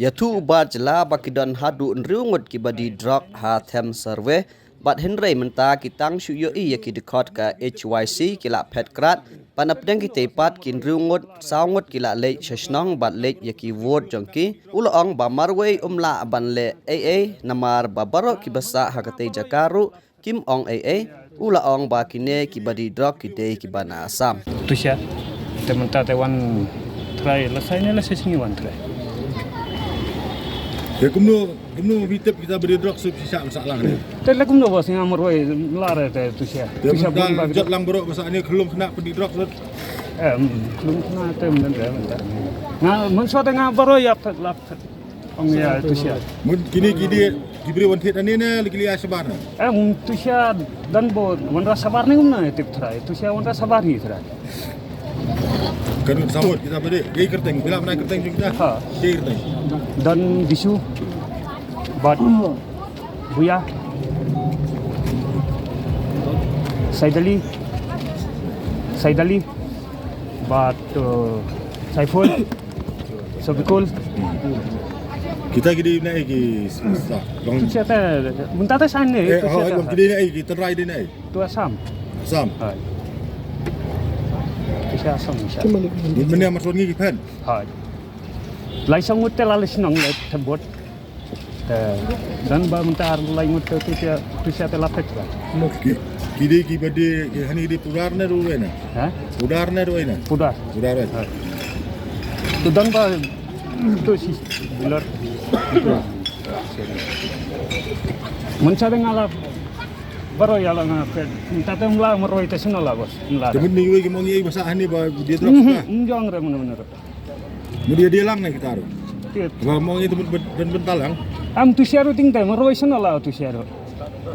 Yaitu ubat jela bakidan hadu nriungut kibadi drug ha them survey bat Henry menta kitang syuyo i yaki dekot ka HYC kila petkrat panapdeng kitepat kin riungut saungut kila lek shashnong bat lek yaki vote jongki uloong ba marway umla ban le AA namar babaro kibasa hakate jakaru kim ong AA ulaong ba kine kibadi drug kide kibana asam Tusya tementa tewan try lasainya lasai wan try. Ya kumno vitep kita beri drug sisa masalah ni. Tela kumno bos ngamur wei lara te Tusya. Tusya pun ba jot lang berok masa ni kelum kena pedi drug sud. belum kena tem dan bentar. Mun suatu ngabaro ya lap ong ya Tusya. Mun kini diberi wanted ani na lagi liya sabar. Mun Tusya dan bo wanra sabar ni kumna tip try. Tusya wanra sabar hi try. Kan sahut kita beri gay kerteng bila pernah kerteng juga. Ha. Gay kerteng. Dan disu bat buya Saidali bat Saiful Sobikul Kita gidi naik ki sah. Long siapa munta ta san ni eh long gidi naik kita try di naik. tu asam Sam. hai kisah asam kisah Mana masuk ni kan? hai lai sang mutel alis nang le tebot dan ba munta lai mutel tu sia te lapet ba Kidi ki bade hani di pudar na ruwe na. ha Pudar na ruwe na. pudar Pudar. tu dan ba tu si bilor mencari ngalap baru ya lah ngapet minta temla meroi tesuna lah bos ngelar Temen ni we mongi bahasa hani ba dia drug ka. enjong re bener-bener Dia lang na kita ro. tiet Ba mongi temen bentalang. am tu siaru ting tai meroi sana lah tu siaru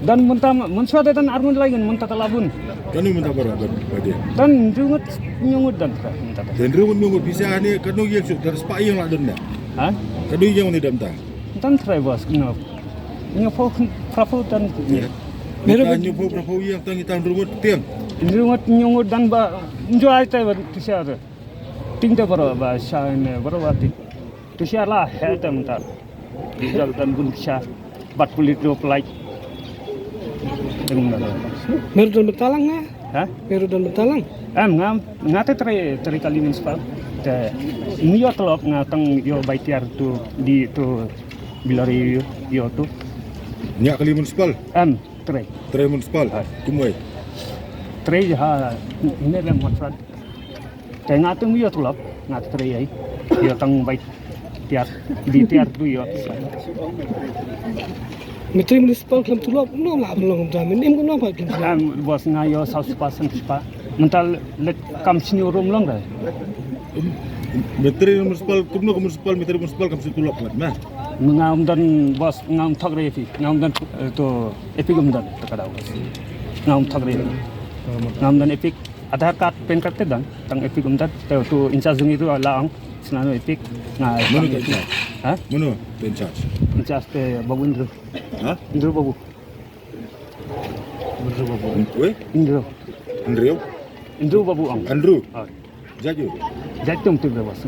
dan mentah mensuada dan armun lagi mentah talabun Kanu minta bara bade. dan jungut nyungut dan mentah Dan rumun nunggu bisa hani kanu yang suk terus pa yang la donna. ha Kanu yang ni damta. dan try bos ngap prafu dan Kita nyupo propo yang tang kita rumut tiang. jungut nyungut dan ba enjoy tai tu siaru ting tai baru ba shine baru bati tu siaru lah health mentah Rizal dan bun sya 40 drop like Meru dan Betalang na? ha Meru dan Betalang? ngate tri kali municipal te niyo telop ngatang yo baitiar tu di tu bilari yo tu Nyak kali municipal, tre tre municipal. Kumoi. ha ini lem matrat te ngatung yo telop ngat tre ai yo tang bait tiar di tiar tu yo Metri municipal kelam tulok no lah belum jamin em kono apa kelam. bos ngayo south pasan spa mental let kam sini rum long dah Metri municipal, kumno ke municipal, metri municipal kam situlok lat mah. ngam dan bos ngam thagre fi ngam dan to epic dan takada bos ngam thagre ngam dan epic Aadhaar card pen card te dan tang epic dan to incharge itu laang senano epic Mana ke charge? ha Mana ten charge? incharge te babu Indro Ha? Indro babu Weh? Indro Andrew? Indro babu ang Andrew? ha Jaju? jatum tu bos